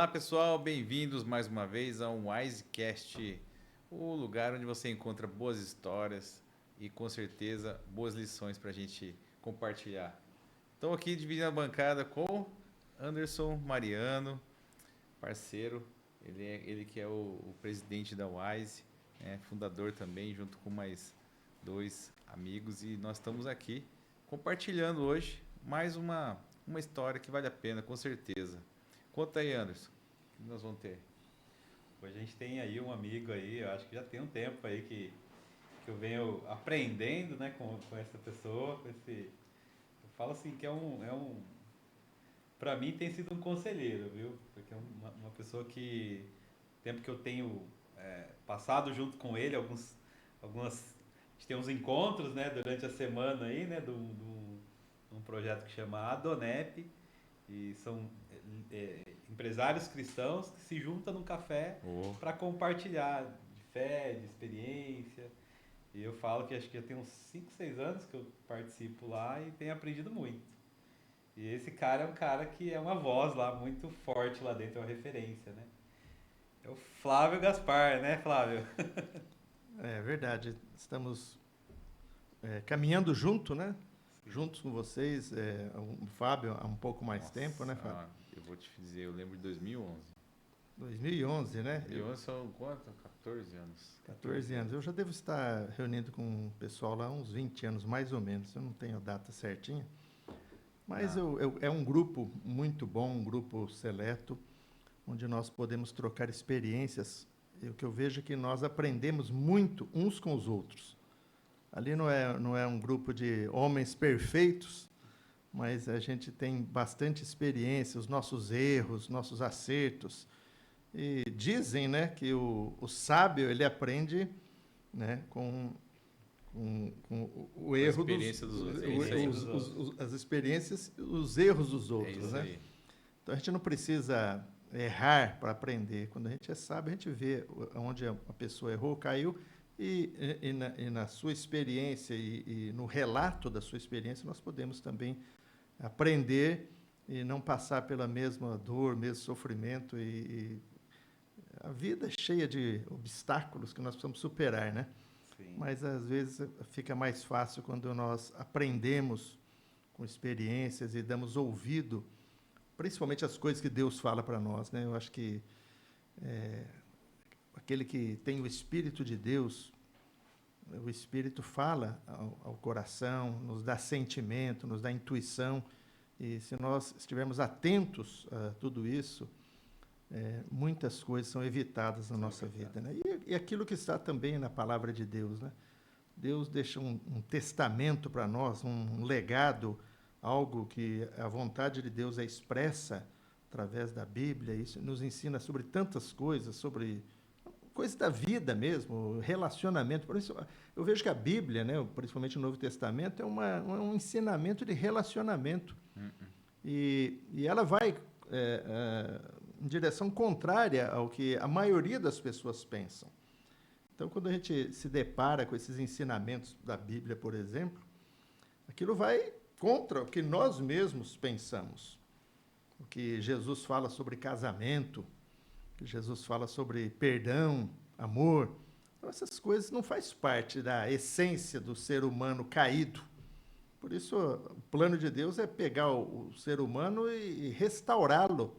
Olá pessoal, bem-vindos mais uma vez a um Wisecast, o lugar onde você encontra boas histórias e com certeza boas lições para a gente compartilhar. Estou aqui dividindo a bancada com Anderson Mariano, parceiro, ele que é o presidente da Wise, né, fundador também, junto com mais dois amigos, e nós estamos aqui compartilhando hoje mais uma história que vale a pena, com certeza. Conta aí, Anderson, o que nós vamos ter? Hoje a gente tem aí um amigo aí, eu acho que já tem um tempo aí que eu venho aprendendo, né, com essa pessoa, eu falo assim que pra mim tem sido um conselheiro, viu? Porque é uma pessoa que, tempo que eu tenho passado junto com ele, algumas, a gente tem uns encontros, né, durante a semana aí, né, de um projeto que chama Adonep, e são empresários cristãos que se juntam num café Oh, para compartilhar de fé, de experiência. E eu falo que acho que já tem uns 5, 6 anos que eu participo lá e tenho aprendido muito. E esse cara é um cara que é uma voz lá muito forte lá dentro, é uma referência, né? É o Flávio Gaspar, né, Flávio? É verdade, estamos caminhando junto, né? Sim. Juntos com vocês, o Fábio há um pouco mais tempo, né, nossa, Fábio? eu vou te dizer, eu lembro de 2011. 2011, né? 2011 são quanto? 14 anos. 14 anos. Eu já devo estar reunindo com o pessoal lá há uns 20 anos, mais ou menos. Eu não tenho a data certinha. Mas Ah, é um grupo muito bom, um grupo seleto, onde nós podemos trocar experiências. E o que eu vejo é que nós aprendemos muito uns com os outros. Ali não é um grupo de homens perfeitos, mas a gente tem bastante experiência, os nossos erros, nossos acertos. E dizem, né, que o sábio ele aprende, né, com o com a erro experiência dos outros. É isso aí. Experiência dos outros. as experiências, os erros dos É outros, isso né? aí. Então a gente não precisa errar para aprender. Quando a gente é sábio, a gente vê onde a pessoa errou, caiu, e na sua experiência e no relato da sua experiência, nós podemos também aprender e não passar pela mesma dor, mesmo sofrimento. E a vida é cheia de obstáculos que nós precisamos superar, né? Sim. Mas às vezes fica mais fácil quando nós aprendemos com experiências e damos ouvido, principalmente as coisas que Deus fala para nós, né? Eu acho que aquele que tem o Espírito de Deus, o Espírito fala ao coração, nos dá sentimento, nos dá intuição, e se nós estivermos atentos a tudo isso, muitas coisas são evitadas na São nossa evitados. vida, né? E aquilo que está também na palavra de Deus, né? Deus deixa um testamento para nós, um legado, algo que a vontade de Deus é expressa através da Bíblia. Isso nos ensina sobre tantas coisas, sobre coisas da vida mesmo, relacionamento. Por isso, eu vejo que a Bíblia, né, principalmente o Novo Testamento, é um ensinamento de relacionamento. E ela vai em direção contrária ao que a maioria das pessoas pensam. Então, quando a gente se depara com esses ensinamentos da Bíblia, por exemplo, aquilo vai contra o que nós mesmos pensamos. O que Jesus fala sobre casamento, o que Jesus fala sobre perdão, amor. Então, essas coisas não fazem parte da essência do ser humano caído. Por isso, o plano de Deus é pegar o ser humano e restaurá-lo.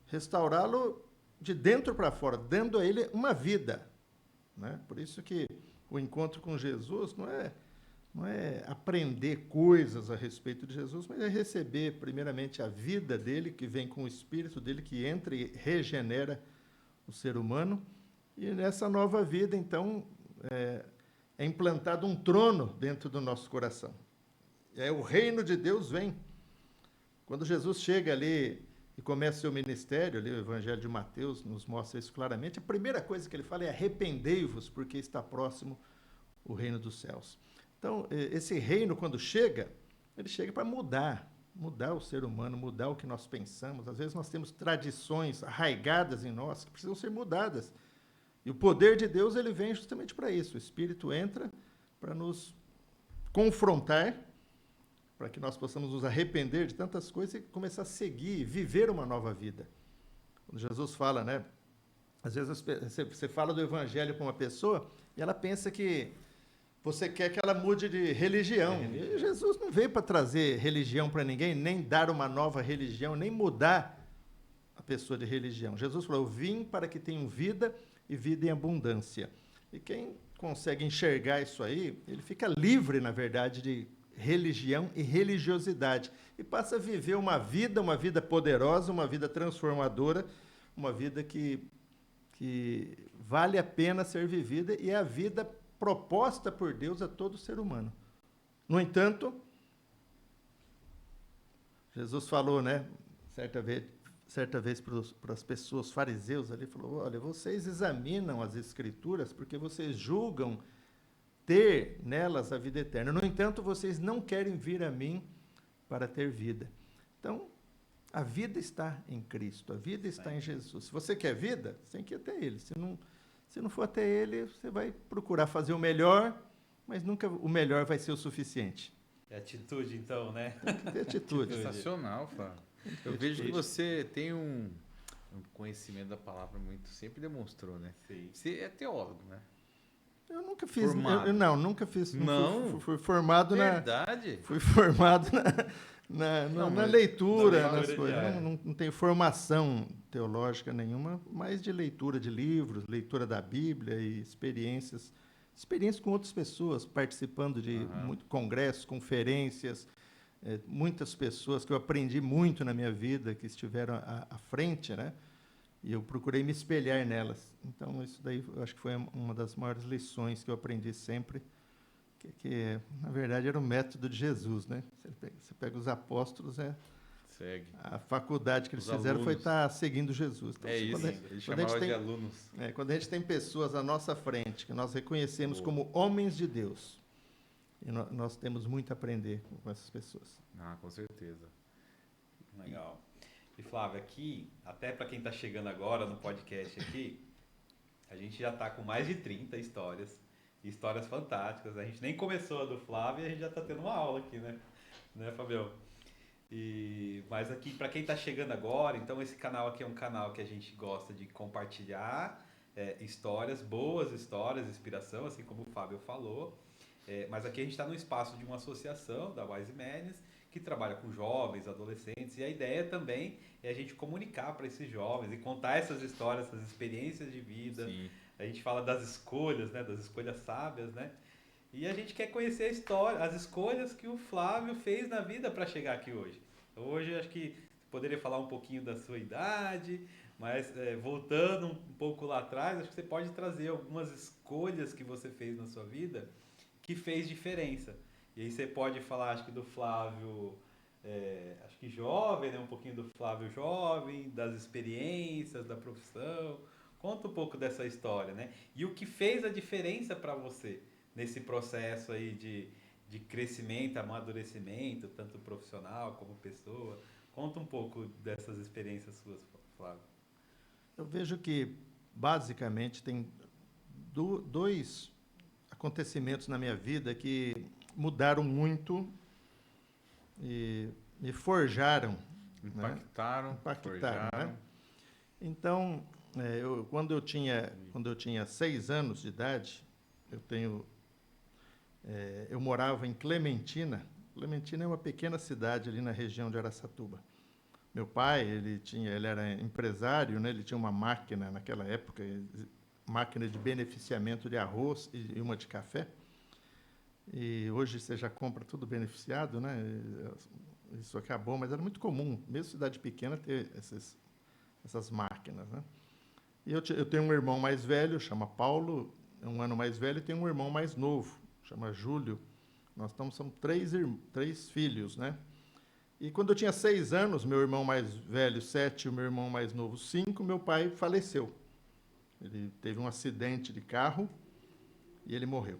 Restaurá-lo de dentro para fora, dando a ele uma vida. Né? Por isso que o encontro com Jesus não é aprender coisas a respeito de Jesus, mas é receber primeiramente a vida dele, que vem com o Espírito dele, que entra e regenera o ser humano. E nessa nova vida, então, é implantado um trono dentro do nosso coração. O reino de Deus vem. Quando Jesus chega ali e começa o seu ministério, ali o Evangelho de Mateus nos mostra isso claramente, a primeira coisa que ele fala é arrependei-vos, porque está próximo o reino dos céus. Então, esse reino, quando chega, ele chega para mudar o ser humano, mudar o que nós pensamos. Às vezes nós temos tradições arraigadas em nós que precisam ser mudadas. E o poder de Deus, ele vem justamente para isso. O Espírito entra para nos confrontar, para que nós possamos nos arrepender de tantas coisas e começar a seguir, viver uma nova vida. Quando Jesus fala, né? Às vezes você fala do evangelho para uma pessoa e ela pensa que você quer que ela mude de religião. E Jesus não veio para trazer religião para ninguém, nem dar uma nova religião, nem mudar a pessoa de religião. Jesus falou: eu vim para que tenham vida e vida em abundância. E quem consegue enxergar isso aí, ele fica livre, na verdade, de religião e religiosidade. E passa a viver uma vida poderosa, uma vida transformadora, uma vida que vale a pena ser vivida e é a vida proposta por Deus a todo ser humano. No entanto, Jesus falou, né, certa vez para as pessoas, fariseus ali, falou: olha, vocês examinam as escrituras porque vocês julgam ter nelas a vida eterna. No entanto, vocês não querem vir a mim para ter vida. Então, a vida está em Cristo, a vida está em Jesus. Se você quer vida, você tem que ir até Ele. Se não for até Ele, você vai procurar fazer o melhor, mas nunca o melhor vai ser o suficiente. É atitude, então, né? Tem que ter atitude. Sensacional, Flávio. Eu vejo que você tem um conhecimento da palavra muito, sempre demonstrou, né? Sim. Você é teólogo, né? Eu nunca fiz. Formado. Nunca fiz. Não? Fui formado Verdade? Fui formado na leitura, nas leitura coisas. Não tenho formação teológica nenhuma, mas de leitura de livros, leitura da Bíblia e experiências com outras pessoas, participando de muitos congressos, conferências, muitas pessoas que eu aprendi muito na minha vida, que estiveram à frente, né? E eu procurei me espelhar nelas. Então, isso daí eu acho que foi uma das maiores lições que eu aprendi sempre, que na verdade era o método de Jesus, né? Você pega os apóstolos, Segue. a faculdade que eles Os fizeram foi alunos. estar seguindo Jesus. Então, Isso, ele chamava de alunos. quando a gente tem pessoas à nossa frente, que nós reconhecemos como homens de Deus, e nós temos muito a aprender com essas pessoas. Ah, com certeza. Legal. E Flávio, aqui, até para quem está chegando agora no podcast aqui, a gente já está com mais de 30 histórias fantásticas. A gente nem começou a do Flávio e a gente já está tendo uma aula aqui, né? Né, Fabião? Mas aqui, para quem está chegando agora, então esse canal aqui é um canal que a gente gosta de compartilhar histórias, boas histórias, inspiração, assim como o Fábio falou. Mas aqui a gente está no espaço de uma associação, da Wise Madness, que trabalha com jovens, adolescentes, e a ideia também é a gente comunicar para esses jovens e contar essas histórias, essas experiências de vida. Sim. A gente fala das escolhas, né, das escolhas sábias, né? E a gente quer conhecer a história, as escolhas que o Flávio fez na vida para chegar aqui hoje. Hoje acho que poderia falar um pouquinho da sua idade, mas voltando um pouco lá atrás, acho que você pode trazer algumas escolhas que você fez na sua vida que fez diferença. E aí você pode falar, acho que do Flávio, acho que jovem, né? Um pouquinho do Flávio jovem, das experiências, da profissão. Conta um pouco dessa história, né? E o que fez a diferença para você nesse processo aí de crescimento, amadurecimento, tanto profissional como pessoa. Conta um pouco dessas experiências suas, Flávio. Eu vejo que, basicamente, tem dois acontecimentos na minha vida que mudaram muito e me forjaram. Impactaram, forjaram, né? Então, quando eu tinha 6 anos de idade, eu morava em Clementina. Clementina é uma pequena cidade ali na região de Araçatuba. Meu pai, ele era empresário, né? Ele tinha uma máquina naquela época, máquina de beneficiamento de arroz e uma de café. E hoje você já compra tudo beneficiado, né? Isso acabou, mas era muito comum, mesmo cidade pequena, ter essas máquinas, né? E eu tenho um irmão mais velho, chama Paulo, é um ano mais velho, e tenho um irmão mais novo, chama Júlio. Nós somos 3 filhos, né? E quando eu tinha 6 anos, meu irmão mais velho, 7, e o meu irmão mais novo, 5, meu pai faleceu. Ele teve um acidente de carro e ele morreu.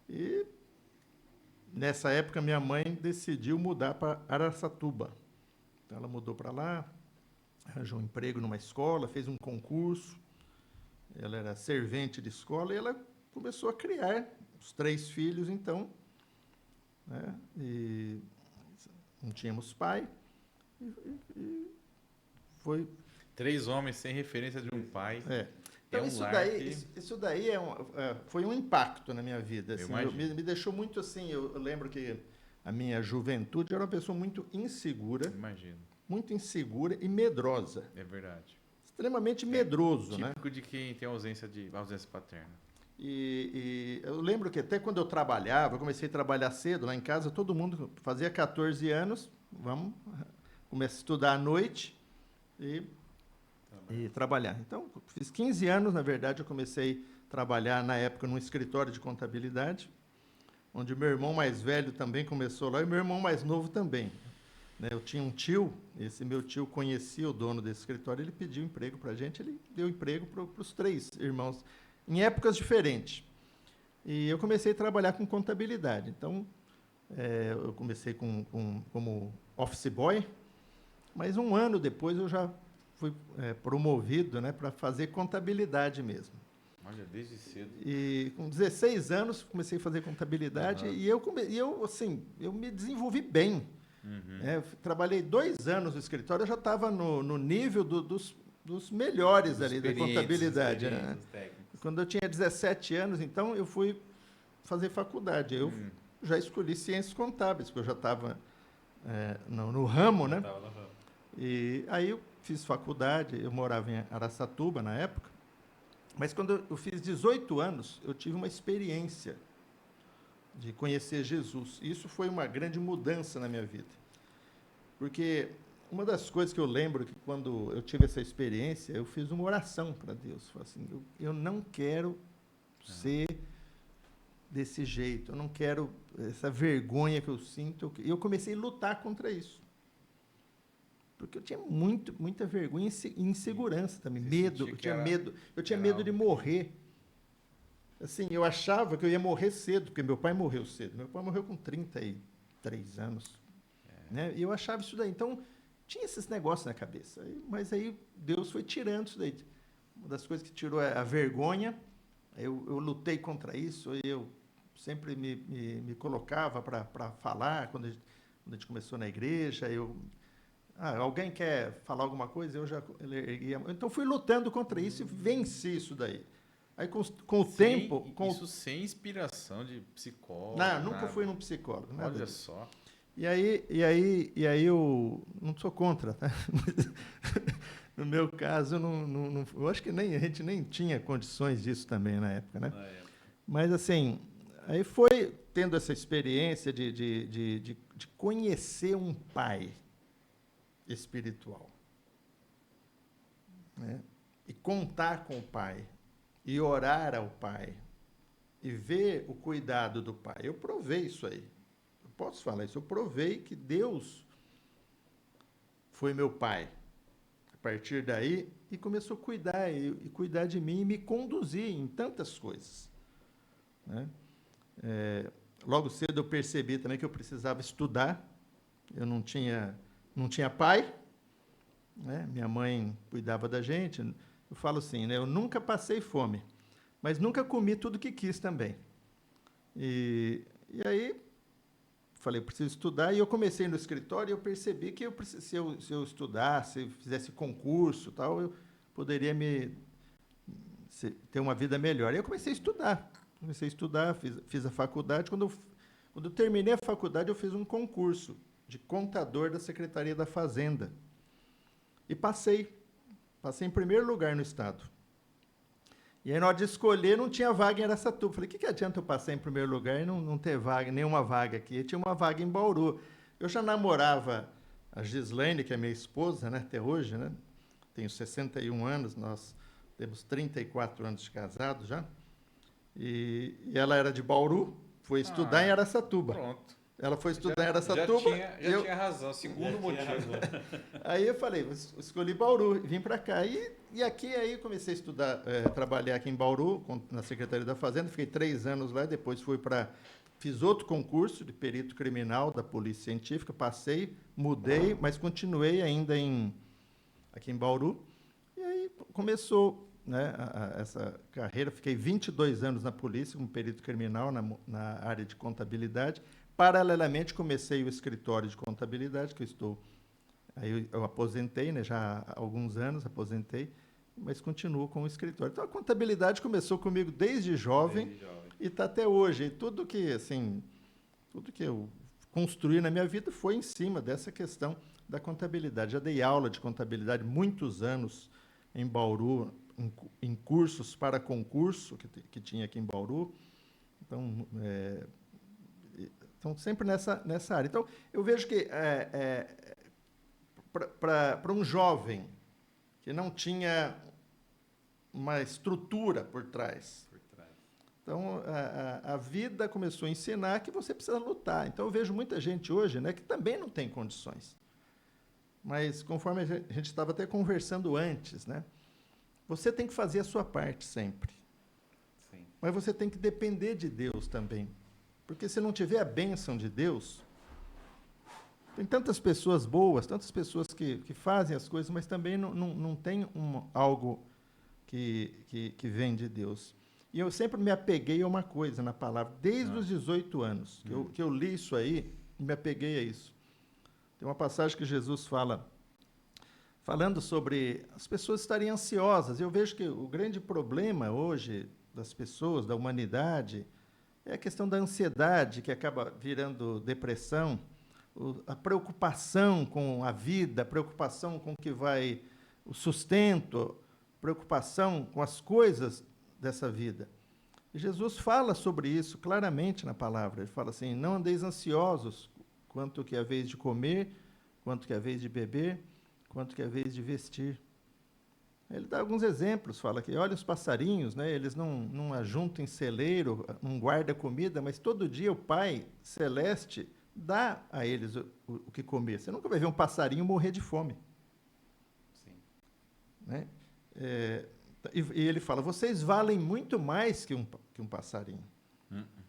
E nessa época minha mãe decidiu mudar para Araçatuba. Então ela mudou para lá, arranjou um emprego numa escola, fez um concurso. Ela era servente de escola e ela começou a criar os 3 filhos, então, né? E não tínhamos pai. E foi 3 homens sem referência de um pai. Então, É um isso lar daí, que- isso daí foi um impacto na minha vida. Eu Assim, imagino. me deixou muito assim. Eu lembro que a minha juventude era uma pessoa Imagino. muito insegura e medrosa. É verdade. Extremamente medroso, né? Típico de quem tem ausência paterna. E eu lembro que até quando eu trabalhava, eu comecei a trabalhar cedo lá em casa, todo mundo fazia 14 anos, comecei a estudar à noite e trabalhar. Então, fiz 15 anos, na verdade, eu comecei a trabalhar na época num escritório de contabilidade, onde meu irmão mais velho também começou lá e meu irmão mais novo também. Né? Eu tinha um tio, esse meu tio conhecia o dono desse escritório, ele pediu emprego para a gente, ele deu emprego para os 3 irmãos, em épocas diferentes. E eu comecei a trabalhar com contabilidade. Então, eu comecei como office boy, mas um ano depois eu já fui promovido, né, para fazer contabilidade mesmo. Olha, desde cedo. E com 16 anos comecei a fazer contabilidade Aham. e eu me desenvolvi bem. Uhum. Trabalhei 2 anos no escritório, eu já estava no nível dos melhores Dos ali da experientes, contabilidade. Experiências Né? técnicas. Quando eu tinha 17 anos, então, eu fui fazer faculdade. Eu já escolhi ciências contábeis, porque eu já estava no ramo, Já né? tava no ramo. E aí eu fiz faculdade, eu morava em Araçatuba na época, mas quando eu fiz 18 anos, eu tive uma experiência de conhecer Jesus. Isso foi uma grande mudança na minha vida. Porque uma das coisas que eu lembro que quando eu tive essa experiência, eu fiz uma oração para Deus. Falei assim, eu não quero ser desse jeito, eu não quero essa vergonha que eu sinto. E eu comecei a lutar contra isso. Porque eu tinha muita vergonha e insegurança também, Você medo, sentia eu que tinha era- medo, eu tinha era medo de algo- morrer. Assim, eu achava que eu ia morrer cedo, porque meu pai morreu cedo. Meu pai morreu com 33 anos. Né? E eu achava isso daí. Então, tinha esses negócios na cabeça. Mas aí Deus foi tirando isso daí. Uma das coisas que tirou é a vergonha. Eu lutei contra isso. Eu sempre me colocava para falar. Quando a gente começou na igreja, alguém quer falar alguma coisa? Eu já erguia. Então, fui lutando contra isso e venci isso daí. Aí, com o tempo... Isso sem inspiração de psicólogo. Não, nunca nada. fui num psicólogo. Nada Olha disso. só. E aí eu não sou contra, tá? No meu caso, eu acho que a gente nem tinha condições disso também na época, né? Na época. Mas assim, aí foi tendo essa experiência de conhecer um pai espiritual, né? E contar com o pai, e orar ao pai, e ver o cuidado do pai. Eu provei isso aí. Posso falar isso? Eu provei que Deus foi meu pai. A partir daí, e começou a cuidar, e cuidar de mim e me conduzir em tantas coisas. Né? Logo cedo eu percebi também que eu precisava estudar. Eu não tinha pai, né? Minha mãe cuidava da gente. Eu falo assim, né? Eu nunca passei fome, mas nunca comi tudo que quis também. E aí... Falei, eu preciso estudar, e eu comecei no escritório e eu percebi que se eu estudasse, fizesse concurso, tal, eu poderia ter uma vida melhor. E eu comecei a estudar, fiz a faculdade. Quando eu terminei a faculdade, eu fiz um concurso de contador da Secretaria da Fazenda. E passei em primeiro lugar no estado. E aí, na hora de escolher, não tinha vaga em Araçatuba. Falei, o que adianta eu passar em primeiro lugar e não ter vaga, nenhuma vaga aqui? E tinha uma vaga em Bauru. Eu já namorava a Gislaine, que é minha esposa, né, até hoje, né? Tenho 61 anos, nós temos 34 anos de casado já. E ela era de Bauru, foi estudar em Araçatuba. Pronto. Ela foi estudar em Araçatuba. Já tinha razão. Segundo motivo. Aí eu falei, escolhi Bauru, vim para cá. E aqui aí comecei a estudar, trabalhar aqui em Bauru, na Secretaria da Fazenda. Fiquei 3 anos lá, depois fiz outro concurso de perito criminal da Polícia Científica, passei, mudei, mas continuei ainda aqui em Bauru. E aí começou, né, essa carreira. Fiquei 22 anos na polícia como perito criminal na área de contabilidade. Paralelamente, comecei o escritório de contabilidade, que eu estou Aí eu aposentei, né, já há alguns anos, aposentei, mas continuo com o escritório. Então, a contabilidade começou comigo desde jovem, Desde jovem. e está até hoje. E tudo que eu construí na minha vida foi em cima dessa questão da contabilidade. Já dei aula de contabilidade muitos anos em Bauru, em cursos para concurso que tinha aqui em Bauru. Então sempre nessa área. Então, eu vejo que para um jovem que não tinha uma estrutura por trás, Por trás. então a vida começou a ensinar que você precisa lutar. Então, eu vejo muita gente hoje, né, que também não tem condições. Mas, conforme a gente estava até conversando antes, né, você tem que fazer a sua parte sempre. Sim. Mas você tem que depender de Deus também. Porque se não tiver a bênção de Deus, tem tantas pessoas boas, tantas pessoas que fazem as coisas, mas também não tem algo que vem de Deus. E eu sempre me apeguei a uma coisa na palavra, desde os 18 anos, que eu li isso aí, e me apeguei a isso. Tem uma passagem que Jesus falando sobre as pessoas estarem ansiosas. Eu vejo que o grande problema hoje das pessoas, da humanidade, é a questão da ansiedade, que acaba virando depressão, a preocupação com a vida, a preocupação com o que vai, o sustento, preocupação com as coisas dessa vida. E Jesus fala sobre isso claramente na palavra. Ele fala assim: não andeis ansiosos quanto que é a vez de comer, quanto que é a vez de beber, quanto que é a vez de vestir. Ele dá alguns exemplos, fala que olha os passarinhos, né? Eles não ajuntam em celeiro, não guardam comida, mas todo dia o Pai Celeste dá a eles o que comer. Você nunca vai ver um passarinho morrer de fome. Sim. Né? E ele fala, vocês valem muito mais que um passarinho.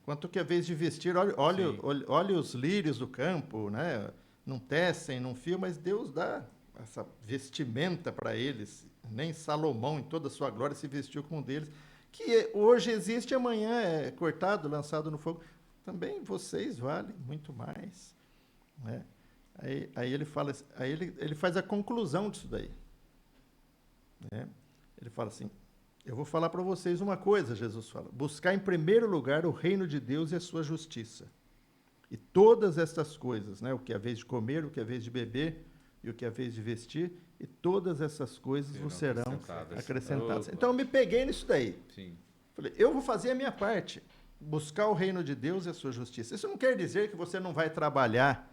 Quanto que é a vez de vestir, olha os lírios do campo, né? Não tecem, não fiam, mas Deus dá essa vestimenta para eles. Nem Salomão, em toda a sua glória, se vestiu como um deles, que hoje existe, amanhã é cortado, lançado no fogo. Também vocês valem muito mais. Né? Aí ele fala, aí ele faz a conclusão disso daí. Né? Ele fala assim, eu vou falar para vocês uma coisa, Jesus fala, buscar em primeiro lugar o reino de Deus e a sua justiça. E todas estas coisas, né? O que é a vez de comer, o que é a vez de beber e o que é a vez de vestir, e todas essas coisas vos serão acrescentadas. Então eu me peguei nisso daí. Sim. Falei, eu vou fazer a minha parte, buscar o reino de Deus e a sua justiça. Isso não quer dizer que você não vai trabalhar.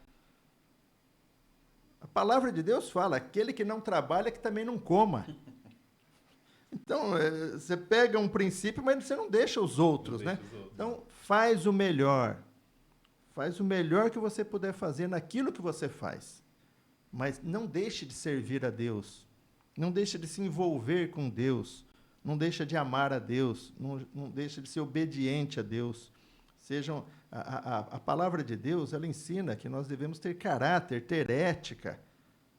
A palavra de Deus fala, aquele que não trabalha, que também não coma. Então, você pega um princípio, mas você não deixa os outros, né? Então, faz o melhor. Faz o melhor que você puder fazer naquilo que você faz. Mas não deixe de servir a Deus. Não deixe de se envolver com Deus. Não deixe de amar a Deus. Não deixe de ser obediente a Deus. A palavra de Deus, ela ensina que nós devemos ter caráter, ter ética,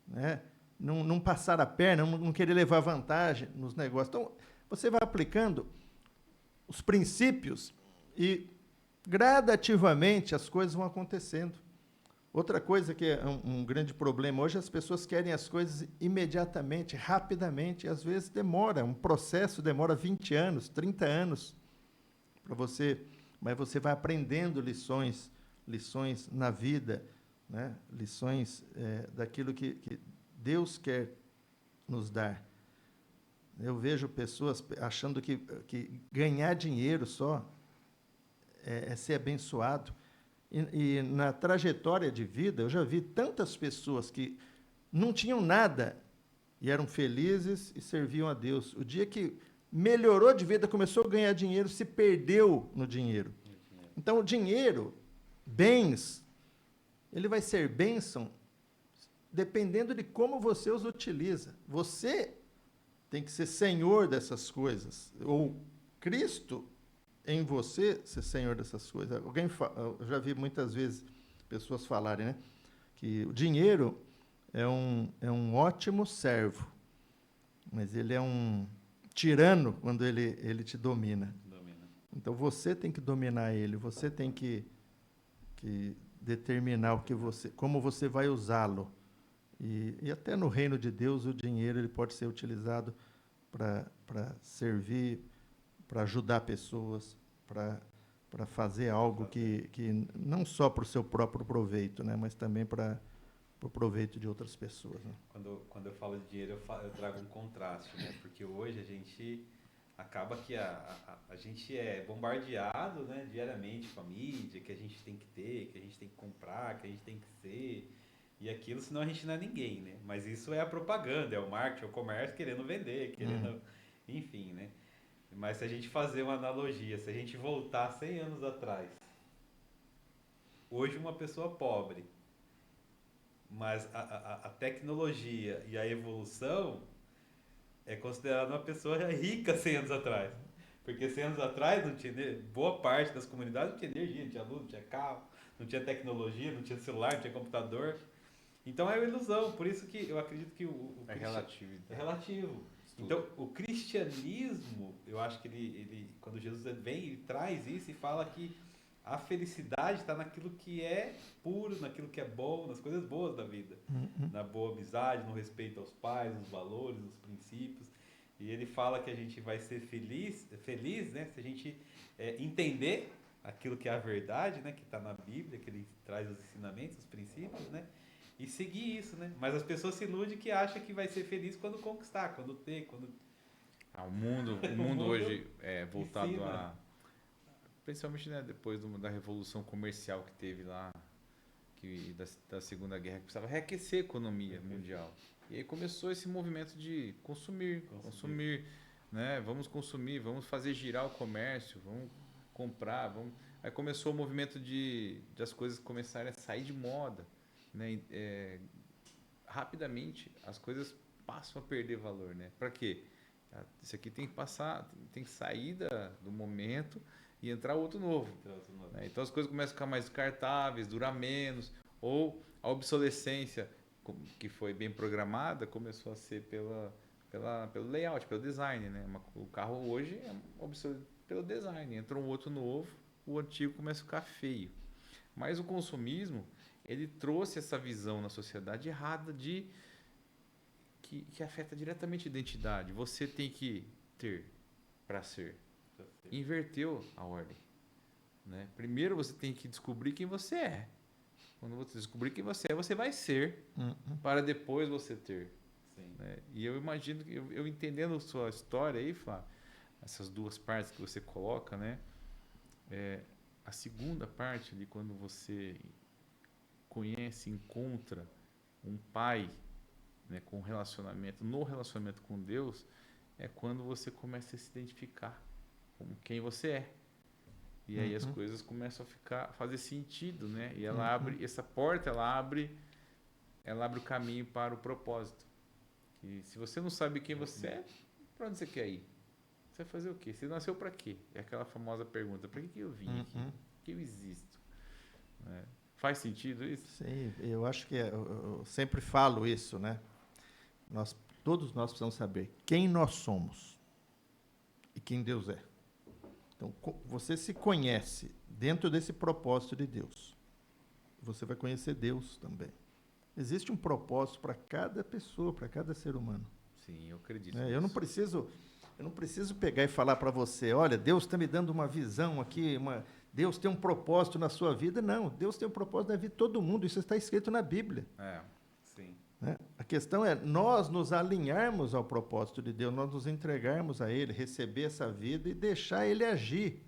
né? Não passar a perna, não querer levar vantagem nos negócios. Então, você vai aplicando os princípios e gradativamente as coisas vão acontecendo. Outra coisa que é um grande problema hoje, as pessoas querem as coisas imediatamente, rapidamente, e às vezes demora, um processo demora 20 anos, 30 anos para você, mas você vai aprendendo lições na vida, né? Lições daquilo que Deus quer nos dar. Eu vejo pessoas achando que ganhar dinheiro só é ser abençoado. E na trajetória de vida, eu já vi tantas pessoas que não tinham nada e eram felizes e serviam a Deus. O dia que melhorou de vida, começou a ganhar dinheiro, se perdeu no dinheiro. Então, o dinheiro, bens, ele vai ser bênção dependendo de como você os utiliza. Você tem que ser senhor dessas coisas. Ou Cristo em você ser senhor dessas coisas. Eu já vi muitas vezes pessoas falarem, né, que o dinheiro é um ótimo servo, mas ele é um tirano quando ele te domina. Então você tem que dominar ele, você tem que determinar como você vai usá-lo. E até no reino de Deus, o dinheiro ele pode ser utilizado para servir, para ajudar pessoas, para fazer algo que não só para o seu próprio proveito, né, mas também para o proveito de outras pessoas. Né? Quando eu falo de dinheiro, eu trago um contraste, né? Porque hoje a gente acaba que a gente é bombardeado, né, diariamente com a mídia, que a gente tem que ter, que a gente tem que comprar, que a gente tem que ser, e aquilo, senão a gente não é ninguém, né? Mas isso é a propaganda, é o marketing, é o comércio querendo vender, querendo, enfim, né? Mas se a gente fazer uma analogia, se a gente voltar 100 anos atrás, hoje uma pessoa pobre, mas a tecnologia e a evolução é considerada uma pessoa rica 100 anos atrás. Porque 100 anos atrás não tinha, boa parte das comunidades não tinha energia, não tinha luz, não tinha carro, não tinha tecnologia, não tinha celular, não tinha computador. Então é uma ilusão, por isso que eu acredito que É relativo. é relativo. Então o cristianismo, eu acho que ele quando Jesus vem, ele traz isso e fala que a felicidade está naquilo que é puro, naquilo que é bom, nas coisas boas da vida. Na boa amizade, no respeito aos pais, nos valores, nos princípios. E ele fala que a gente vai ser feliz, né, se a gente entender aquilo que é a verdade, né, que está na Bíblia, que ele traz os ensinamentos, os princípios, né, e seguir isso, né. Mas as pessoas se iludem que acham que vai ser feliz quando conquistar, quando ter, quando... O mundo hoje é voltado ensina. principalmente, né, depois da revolução comercial que teve lá, da Segunda Guerra, que precisava reaquecer a economia mundial. E aí começou esse movimento de consumir, né? Vamos consumir, vamos fazer girar o comércio, vamos comprar, vamos... Aí começou o movimento de as coisas começarem a sair de moda, né? Rapidamente as coisas passam a perder valor, né? Para quê? Isso aqui tem que passar, tem que sair do momento e entrar outro novo. Né? Então as coisas começam a ficar mais descartáveis, durar menos, ou a obsolescência que foi bem programada começou a ser pelo layout, pelo design, né? O carro hoje é obsoleto pelo design, entra um outro novo, o antigo começa a ficar feio. Mas o consumismo, ele trouxe essa visão na sociedade errada que afeta diretamente a identidade. Você tem que ter para ser. Inverteu a ordem. Né? Primeiro você tem que descobrir quem você é. Quando você descobrir quem você é, você vai ser, para depois você ter. Né? E eu imagino, eu entendendo a sua história aí, Flávio, essas duas partes que você coloca, né? A segunda parte ali, quando você conhece, encontra um pai, né, com no relacionamento com Deus, é quando você começa a se identificar como quem você é. E aí as coisas começam a fazer sentido, né? E ela abre essa porta, ela abre o caminho para o propósito. E se você não sabe quem você é, para onde você quer ir? Você vai fazer o quê? Você nasceu para quê? É aquela famosa pergunta: para que eu vim aqui? Por que eu existo? Né? Faz sentido isso? Sim, eu acho que eu sempre falo isso, né? Todos nós precisamos saber quem nós somos e quem Deus é. Então, você se conhece dentro desse propósito de Deus. Você vai conhecer Deus também. Existe um propósito para cada pessoa, para cada ser humano. Sim, eu acredito. Eu não preciso pegar e falar para você: olha, Deus está me dando uma visão aqui, Deus tem um propósito na sua vida. Não, Deus tem um propósito na vida de todo mundo. Isso está escrito na Bíblia. Sim. Né? A questão é nós nos alinharmos ao propósito de Deus, nós nos entregarmos a Ele, receber essa vida e deixar Ele agir.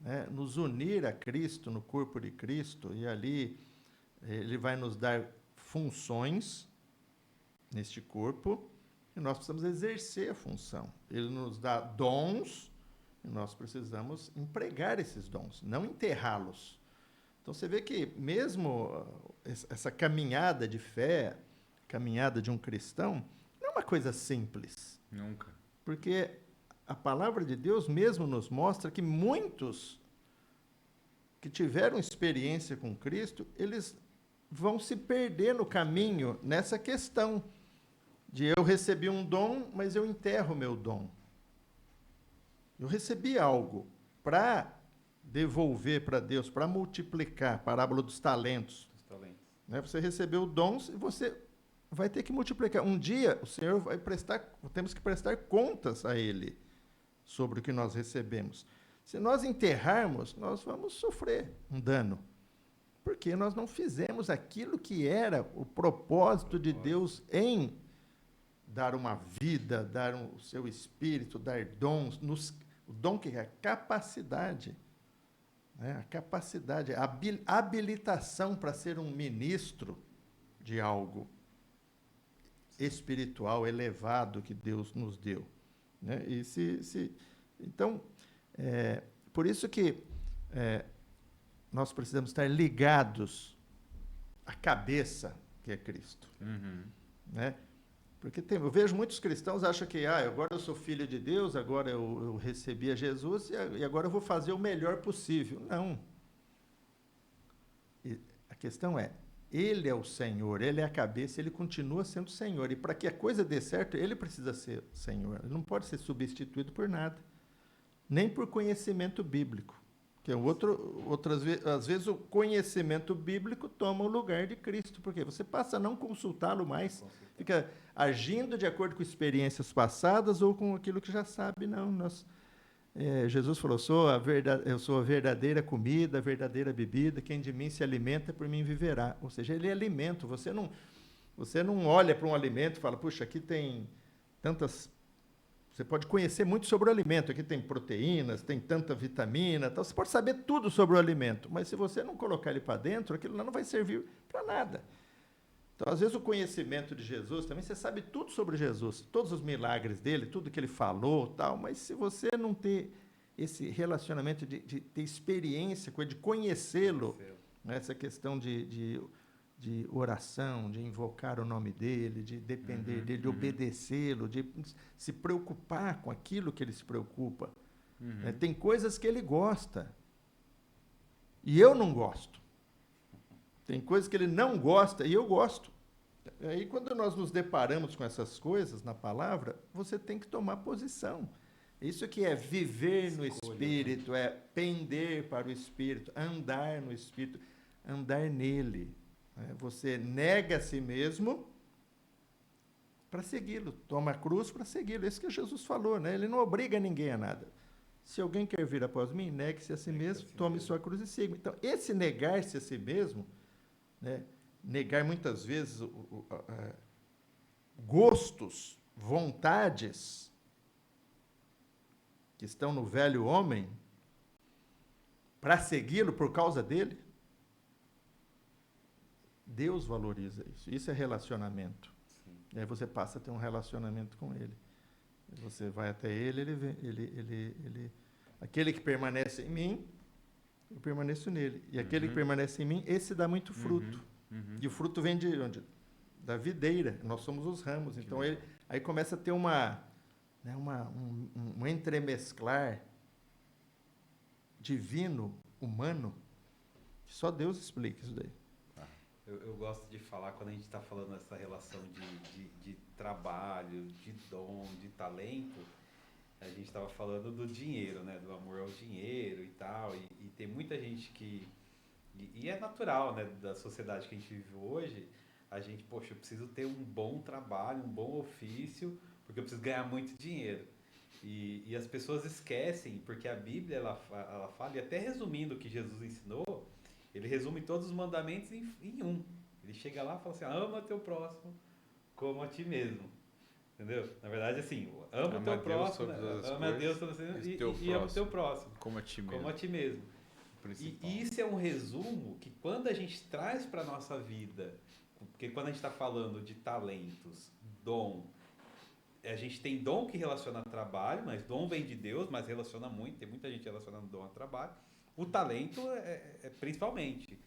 Né? Nos unir a Cristo, no corpo de Cristo, e ali Ele vai nos dar funções neste corpo, e nós precisamos exercer a função. Ele nos dá dons, e nós precisamos empregar esses dons, não enterrá-los. Então você vê que mesmo essa caminhada de fé, caminhada de um cristão, não é uma coisa simples. Nunca. Porque a palavra de Deus mesmo nos mostra que muitos que tiveram experiência com Cristo, eles vão se perder no caminho nessa questão de eu recebi um dom, mas eu enterro o meu dom. Eu recebi algo para devolver para Deus, para multiplicar, parábola dos talentos. Né? Você recebeu dons e você vai ter que multiplicar. Um dia o Senhor temos que prestar contas a Ele sobre o que nós recebemos. Se nós enterrarmos, nós vamos sofrer um dano, porque nós não fizemos aquilo que era o propósito de Deus em dar uma vida, dar o seu espírito, dar dons, o dom que é a capacidade, né? A capacidade, a habilitação para ser um ministro de algo espiritual elevado que Deus nos deu, né? Então, por isso que nós precisamos estar ligados à cabeça que é Cristo, né? Porque eu vejo muitos cristãos acham que agora eu sou filho de Deus, agora eu recebi a Jesus e agora eu vou fazer o melhor possível. Não. A questão é, Ele é o Senhor, Ele é a cabeça, Ele continua sendo Senhor. E para que a coisa dê certo, Ele precisa ser Senhor. Ele não pode ser substituído por nada, nem por conhecimento bíblico. Que às vezes o conhecimento bíblico toma o lugar de Cristo, porque você passa a não consultá-lo mais, fica agindo de acordo com experiências passadas ou com aquilo que já sabe. Não, Jesus falou, eu sou a verdadeira comida, a verdadeira bebida, quem de mim se alimenta, por mim viverá. Ou seja, ele é alimento. Você não olha para um alimento e fala, puxa, aqui tem tantas... Você pode conhecer muito sobre o alimento, aqui tem proteínas, tem tanta vitamina, tal. Você pode saber tudo sobre o alimento, mas se você não colocar ele para dentro, aquilo não vai servir para nada. Então, às vezes, o conhecimento de Jesus, também você sabe tudo sobre Jesus, todos os milagres dele, tudo que ele falou, tal, mas se você não ter esse relacionamento de ter experiência com ele, de conhecê-lo, né, essa questão de oração, de invocar o nome dele, de depender dele, de obedecê-lo, de se preocupar com aquilo que ele se preocupa. Né? Tem coisas que ele gosta e eu não gosto. Tem coisas que ele não gosta e eu gosto. Aí, quando nós nos deparamos com essas coisas na palavra, você tem que tomar posição. Isso que é viver no Espírito, é pender para o Espírito, andar no Espírito, andar nele. Você nega a si mesmo para segui-lo, toma a cruz para segui-lo. Isso que Jesus falou, né? Ele não obriga ninguém a nada. Se alguém quer vir após mim, negue-se a si mesmo, tome sua cruz e siga. Então, esse negar-se a si mesmo, né? Negar muitas vezes gostos, vontades que estão no velho homem, para segui-lo por causa dele, Deus valoriza isso. Isso é relacionamento. E aí você passa a ter um relacionamento com Ele. Você vai até Ele, aquele que permanece em mim, eu permaneço nele. E aquele que permanece em mim, esse dá muito fruto. E o fruto vem de onde? Da videira. Nós somos os ramos. Então, aí começa a ter um entremesclar divino, humano, que só Deus explica isso daí. Eu gosto de falar, quando a gente está falando dessa relação de trabalho, de dom, de talento, a gente estava falando do dinheiro, né? Do amor ao dinheiro e tal, e tem muita gente que... E é natural, né? Da sociedade que a gente vive hoje, a gente, poxa, eu preciso ter um bom trabalho, um bom ofício, porque eu preciso ganhar muito dinheiro. E as pessoas esquecem, porque a Bíblia, ela fala, e até resumindo o que Jesus ensinou, ele resume todos os mandamentos em um. Ele chega lá e fala assim, ama teu próximo como a ti mesmo. Entendeu? Na verdade, assim, ama o teu próximo, ama a Deus e ama o teu próximo. Como a ti mesmo. Como a ti mesmo. E isso é um resumo que quando a gente traz para a nossa vida, porque quando a gente está falando de talentos, dom, a gente tem dom que relaciona a trabalho, mas dom vem de Deus, mas relaciona muito, tem muita gente relacionando dom a trabalho. O talento é principalmente,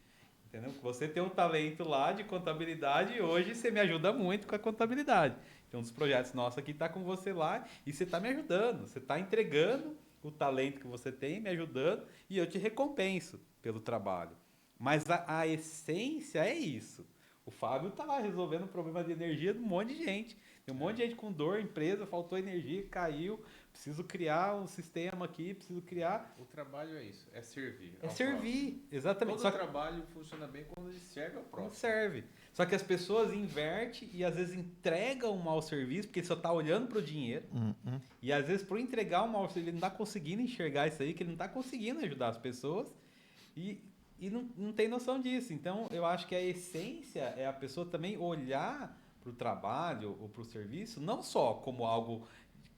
entendeu? Você tem um talento lá de contabilidade e hoje você me ajuda muito com a contabilidade. Então, um dos projetos nossos aqui está com você lá e você está me ajudando, você está entregando o talento que você tem, me ajudando, e eu te recompenso pelo trabalho. Mas a essência é isso. O Fábio tá lá resolvendo o problema de energia de um monte de gente. Tem um monte de gente com dor, empresa, faltou energia, caiu. Preciso criar um sistema aqui, preciso criar. O trabalho é isso, é servir. É ao servir, próximo. exatamente. Todo trabalho funciona bem quando ele serve ao Não próximo. serve. Só que as pessoas invertem e às vezes entregam um mau serviço, porque ele só tá olhando pro dinheiro. E às vezes, por entregar um mau serviço, ele não tá conseguindo enxergar isso aí, que ele não tá conseguindo ajudar as pessoas. E não tem noção disso. Então, eu acho que a essência é a pessoa também olhar para o trabalho ou para o serviço, não só como algo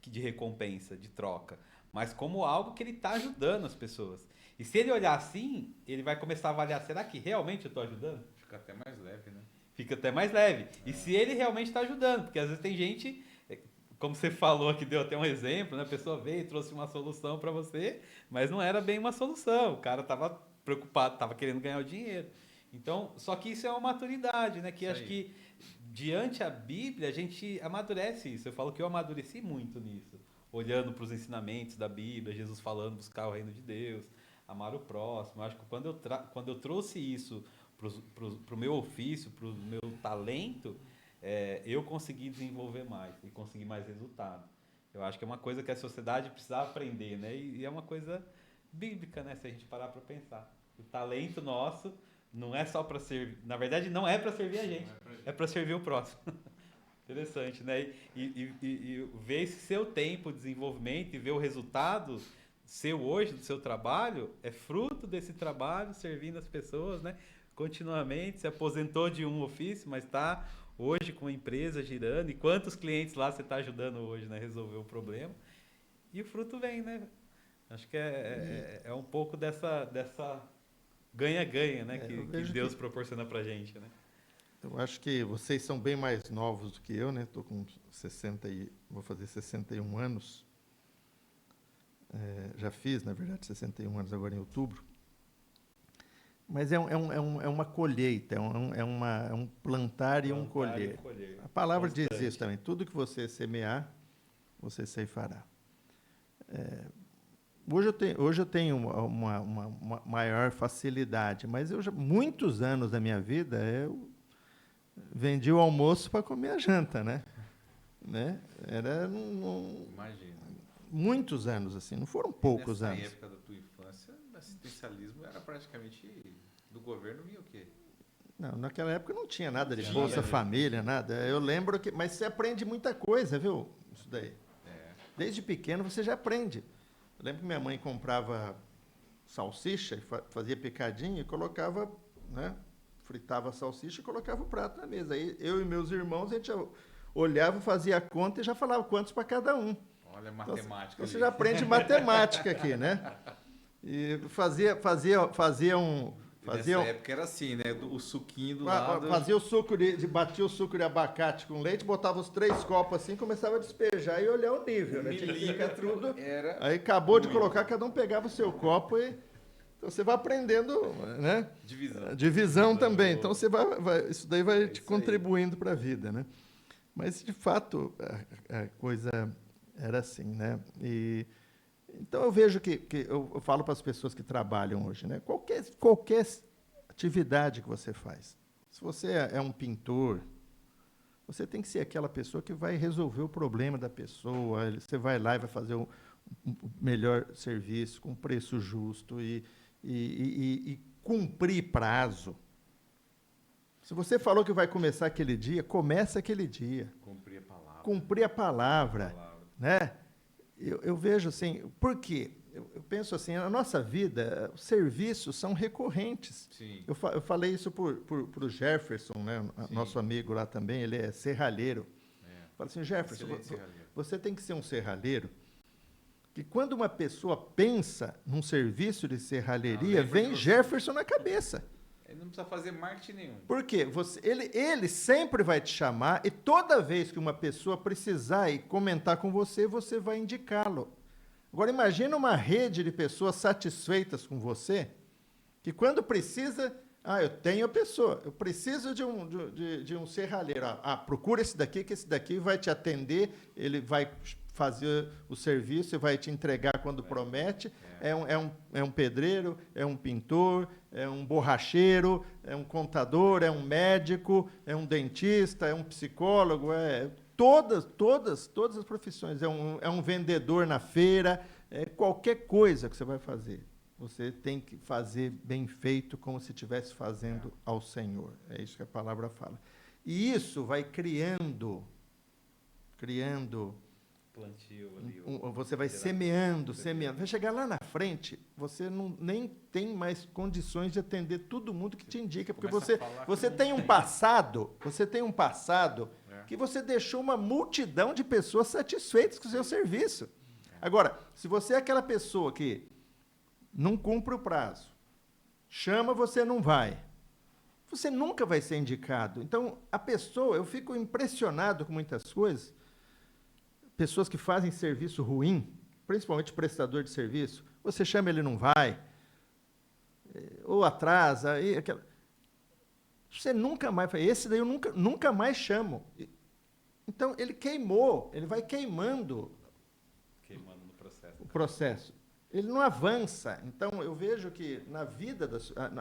de recompensa, de troca, mas como algo que ele está ajudando as pessoas. E se ele olhar assim, ele vai começar a avaliar, será que realmente eu estou ajudando? Fica até mais leve, né? Fica até mais leve. E se ele realmente está ajudando, porque às vezes tem gente, como você falou aqui, deu até um exemplo, né? A pessoa veio e trouxe uma solução para você, mas não era bem uma solução. O cara estava preocupado, estava querendo ganhar o dinheiro. Então, só que isso é uma maturidade, né? Que Isso acho aí. que diante a Bíblia a gente amadurece isso. Eu falo que eu amadureci muito nisso, olhando para os ensinamentos da Bíblia, Jesus falando buscar o reino de Deus, amar o próximo. Eu acho que quando eu trouxe isso para o meu ofício, para o meu talento, eu consegui desenvolver mais e conseguir mais resultado. Eu acho que é uma coisa que a sociedade precisa aprender, né? E é uma coisa bíblica, né? Se a gente parar para pensar. O talento nosso não é só para servir, na verdade não é para servir a gente, é para servir o próximo. Interessante, né? E ver esse seu tempo de desenvolvimento e ver o resultado seu hoje, do seu trabalho, é fruto desse trabalho, servindo as pessoas, né? Continuamente, se aposentou de um ofício, mas está hoje com a empresa girando. E quantos clientes lá você está ajudando hoje, né? Resolver o problema. E o fruto vem, né? Acho que é um pouco dessa ganha-ganha, né? Que Deus proporciona pra gente, né? Eu acho que vocês são bem mais novos do que eu, né? Estou com 60 e vou fazer 61 anos. Já fiz, na verdade, 61 anos agora em outubro. Mas é uma colheita, é um plantar e um colher. A palavra diz isso também. Tudo que você semear, você ceifará. Hoje eu tenho uma maior facilidade, mas muitos anos da minha vida eu vendi o almoço para comer a janta, né? Era Imagina. muitos anos assim, não foram poucos anos. Na época da tua infância, o assistencialismo era praticamente do governo vinha o quê? Não, naquela época não tinha nada de Bolsa Família, nada. Eu lembro que, mas você aprende muita coisa, viu? Isso daí. Desde pequeno você já aprende. Eu lembro que minha mãe comprava salsicha, fazia picadinho e colocava, né? Fritava a salsicha e colocava o prato na mesa. Aí eu e meus irmãos, a gente olhava, fazia a conta e já falava quantos para cada um. Olha a matemática. Então, você já aprende matemática aqui, né? E fazia Nessa época era assim, né? O suquinho do lado. Fazia o suco batia o suco de abacate com leite, botava os 3 copos assim, começava a despejar e olhar o nível, né? Milímetro era. Aí acabou de colocar, cada um pegava o seu copo e então você vai aprendendo, né? Divisão também. Então você isso daí vai te contribuindo para a vida, né? Mas de fato a coisa era assim, né? Então eu vejo que eu falo para as pessoas que trabalham hoje, né? Qualquer atividade que você faz, se você é um pintor, você tem que ser aquela pessoa que vai resolver o problema da pessoa. Você vai lá e vai fazer o melhor serviço com preço justo e cumprir prazo. Se você falou que vai começar aquele dia, começa aquele dia. Cumprir a palavra, né? Eu vejo assim, por quê? Eu penso assim, na nossa vida, os serviços são recorrentes. Sim. Eu falei isso para o Jefferson, né? Nosso amigo lá também, ele é serralheiro. Fala assim, Jefferson, você tem que ser um serralheiro, que quando uma pessoa pensa num serviço de serralheria, vem Jefferson na cabeça. Ele não precisa fazer marketing nenhum. Por quê? Ele sempre vai te chamar e toda vez que uma pessoa precisar e comentar com você, você vai indicá-lo. Agora, imagina uma rede de pessoas satisfeitas com você, que quando precisa, eu tenho a pessoa, eu preciso de um serralheiro. Procura esse daqui, que esse daqui vai te atender, ele vai fazer o serviço e vai te entregar quando promete. É um pedreiro, é um pintor, é um borracheiro, é um contador, é um médico, é um dentista, é um psicólogo, todas as profissões. É um vendedor na feira, qualquer coisa que você vai fazer. Você tem que fazer bem feito, como se estivesse fazendo ao Senhor. É isso que a palavra fala. E isso vai criando Plantio ali. você vai semeando. Vai chegar lá na frente, você nem tem mais condições de atender todo mundo que te indica, porque você tem um passado, que você deixou uma multidão de pessoas satisfeitas com o seu serviço. Agora, se você é aquela pessoa que não cumpre o prazo, chama, você não vai, você nunca vai ser indicado. Então, eu fico impressionado com muitas coisas. Pessoas que fazem serviço ruim, principalmente prestador de serviço, você chama, ele não vai, ou atrasa, você nunca mais faz. Esse daí eu nunca mais chamo. Então, ele vai queimando no processo. O processo. Ele não avança. Então, eu vejo que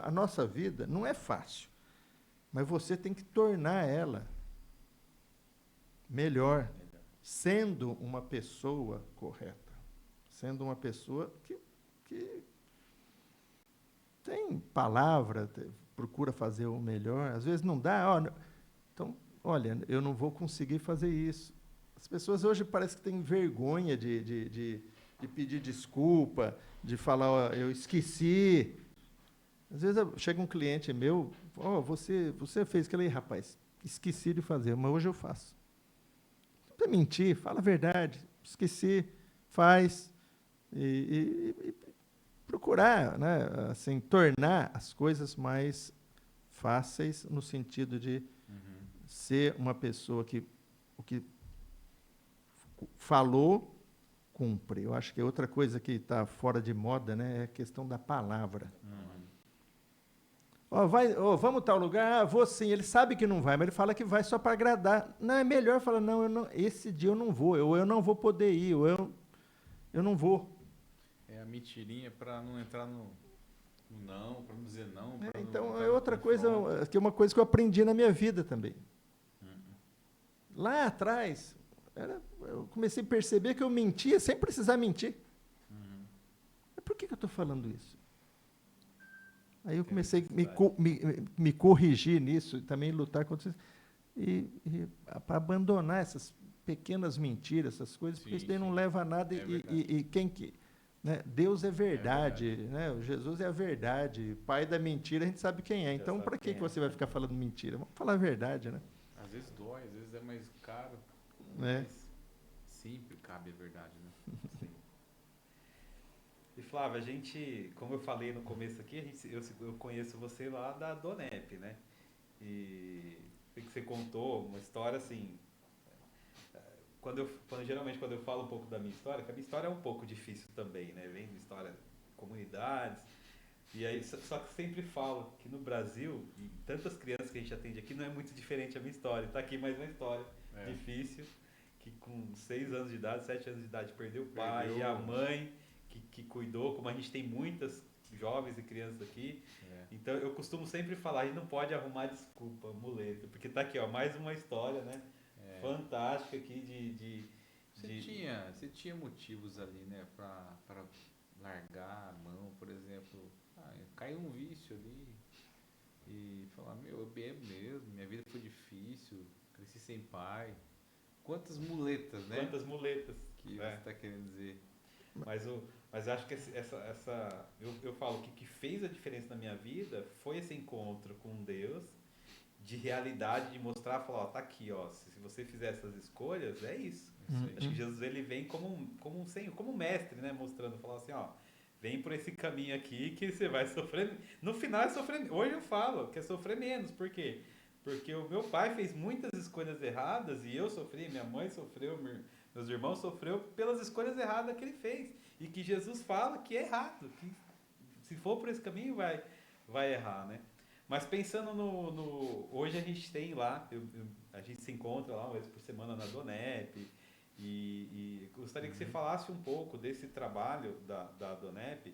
a nossa vida não é fácil, mas você tem que tornar ela melhor. Sendo uma pessoa correta, sendo uma pessoa que tem palavra, procura fazer o melhor, às vezes não dá, então, olha, eu não vou conseguir fazer isso. As pessoas hoje parecem que têm vergonha de pedir desculpa, de falar, eu esqueci. Às vezes chega um cliente meu, você fez aquilo aí, rapaz, esqueci de fazer, mas hoje eu faço. Não precisa mentir, fala a verdade. Esqueci, faz. E procurar, né, assim, tornar as coisas mais fáceis no sentido de ser uma pessoa que o que falou, cumpre. Eu acho que outra coisa que está fora de moda, né, é a questão da palavra. Vamos tal lugar? Vou sim. Ele sabe que não vai, mas ele fala que vai só para agradar. Não, é melhor falar, não, esse dia eu não vou, eu não vou poder ir, eu não vou. É a mentirinha para não entrar no não, para não dizer não. Então, é outra coisa, que é uma coisa que eu aprendi na minha vida também. Lá atrás, eu comecei a perceber que eu mentia sem precisar mentir. Mas por que eu estou falando isso? Aí eu comecei a me corrigir nisso, também lutar contra isso, e para abandonar essas pequenas mentiras, essas coisas, porque isso daí não leva a nada. E quem que... Né? Deus é verdade, né? Jesus é a verdade, pai da mentira a gente sabe quem é. Então, para que você vai ficar falando mentira? Vamos falar a verdade, né? Às vezes dói, às vezes é mais caro, mas sempre cabe a verdade, né? Sim. E Flávia, a gente, como eu falei no começo aqui, eu conheço você lá da Donep, né? E que você contou uma história assim. Geralmente quando eu falo um pouco da minha história, que a minha história é um pouco difícil também, né? Vem de história de comunidades. E aí, só que sempre falo que no Brasil, e tantas crianças que a gente atende aqui, não é muito diferente a minha história. Tá aqui mais uma história difícil, que com 6 anos de idade, 7 anos de idade, perdeu o pai e a mãe que cuidou, como a gente tem muitas jovens e crianças aqui. Então eu costumo sempre falar, a gente não pode arrumar desculpa, muleta, porque tá aqui, ó, mais uma história, né? Fantástica aqui Você tinha motivos ali, né, para largar a mão, por exemplo, caiu um vício ali e falar, eu bebo mesmo, minha vida foi difícil, cresci sem pai. Quantas muletas, né? Quantas muletas que você está querendo dizer? Mas eu acho que eu falo que o que fez a diferença na minha vida foi esse encontro com Deus, de realidade, de mostrar, falar, tá aqui, se você fizer essas escolhas, é isso. Acho que Jesus, ele vem como mestre, né, mostrando, falar assim, vem por esse caminho aqui que você vai sofrer, no final é sofrer, hoje eu falo que é sofrer menos, por quê? Porque o meu pai fez muitas escolhas erradas e eu sofri, minha mãe sofreu, meus irmãos sofreu pelas escolhas erradas que ele fez, e que Jesus fala que é errado, que se for por esse caminho vai errar, né? Mas pensando hoje a gente tem lá, a gente se encontra lá uma vez por semana na Donep, e gostaria que você falasse um pouco desse trabalho da Donep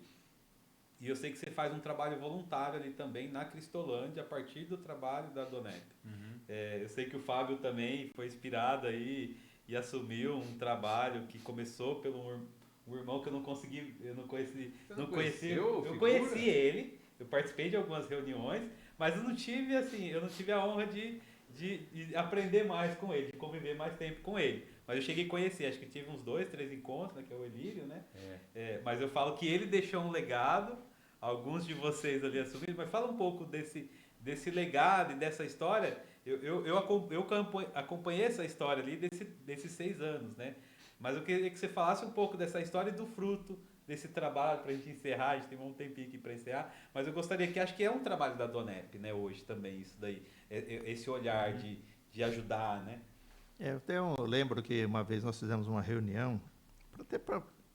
E eu sei que você faz um trabalho voluntário ali também na Cristolândia, a partir do trabalho da Donep. Eu sei que o Fábio também foi inspirado aí e assumiu um trabalho que começou pelo um irmão que eu não consegui, eu não conheci, Você não conheci, eu figura? conheci ele, eu participei de algumas reuniões, mas eu não tive assim, eu não tive a honra de aprender mais com ele, de conviver mais tempo com ele. Mas eu cheguei a conhecer, acho que tive uns 2, 3 encontros, né, que é o Elírio, né? Mas eu falo que ele deixou um legado, alguns de vocês ali assumiram, mas fala um pouco desse legado e dessa história. Eu acompanhei essa história ali desses 6 anos, né? Mas eu queria que você falasse um pouco dessa história e do fruto desse trabalho, para a gente encerrar, a gente tem um tempinho aqui para encerrar, mas eu gostaria que, acho que é um trabalho da Donep, né, hoje também, isso daí, esse olhar de ajudar, né? Eu lembro que uma vez nós fizemos uma reunião,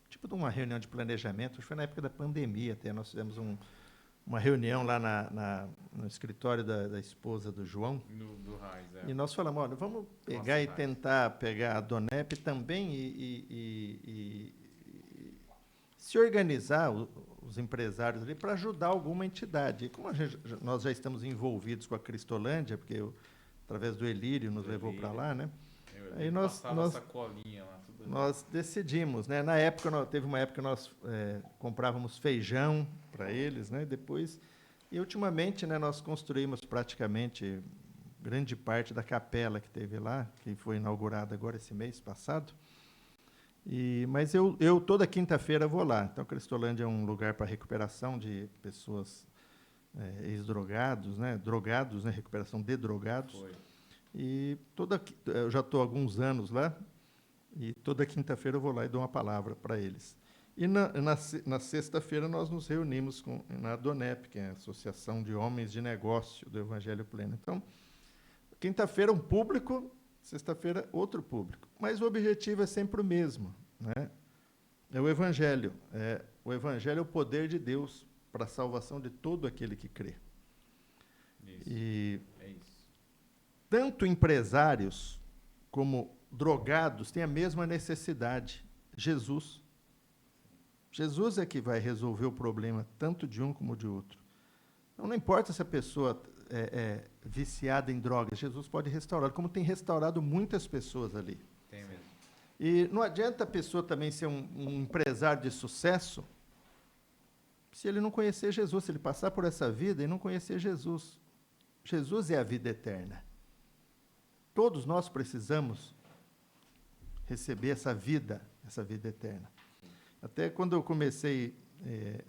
tipo de uma reunião de planejamento, acho que foi na época da pandemia até, nós fizemos uma reunião lá no escritório da esposa do João. Do Raiz, E nós falamos, olha, vamos pegar e tentar pegar a Donep também e se organizar, os empresários ali, para ajudar alguma entidade. E como nós já estamos envolvidos com a Cristolândia, porque através do Elírio nos levou para lá, né? Aí nós decidimos, né? Na época, teve uma época que nós comprávamos feijão para eles, né? E ultimamente, né, nós construímos praticamente grande parte da capela que teve lá, que foi inaugurada agora esse mês passado. Mas eu toda quinta-feira vou lá. Então, Cristolândia é um lugar para recuperação de pessoas ex-drogados, né? Drogados, né? Recuperação de drogados. Foi. E eu já estou há alguns anos lá, e toda quinta-feira eu vou lá e dou uma palavra para eles. E na sexta-feira nós nos reunimos na Donep, que é a Associação de Homens de Negócio do Evangelho Pleno. Então, quinta-feira um público, sexta-feira outro público. Mas o objetivo é sempre o mesmo, né? É o Evangelho. O Evangelho é o poder de Deus para a salvação de todo aquele que crê. Isso. É isso. Tanto empresários como drogados têm a mesma necessidade. Jesus é que vai resolver o problema, tanto de um como de outro. Então, não importa se a pessoa é viciada em drogas, Jesus pode restaurar, como tem restaurado muitas pessoas ali. Tem mesmo. E não adianta a pessoa também ser um empresário de sucesso se ele não conhecer Jesus, se ele passar por essa vida e não conhecer Jesus. Jesus é a vida eterna. Todos nós precisamos receber essa vida eterna. Até quando eu comecei a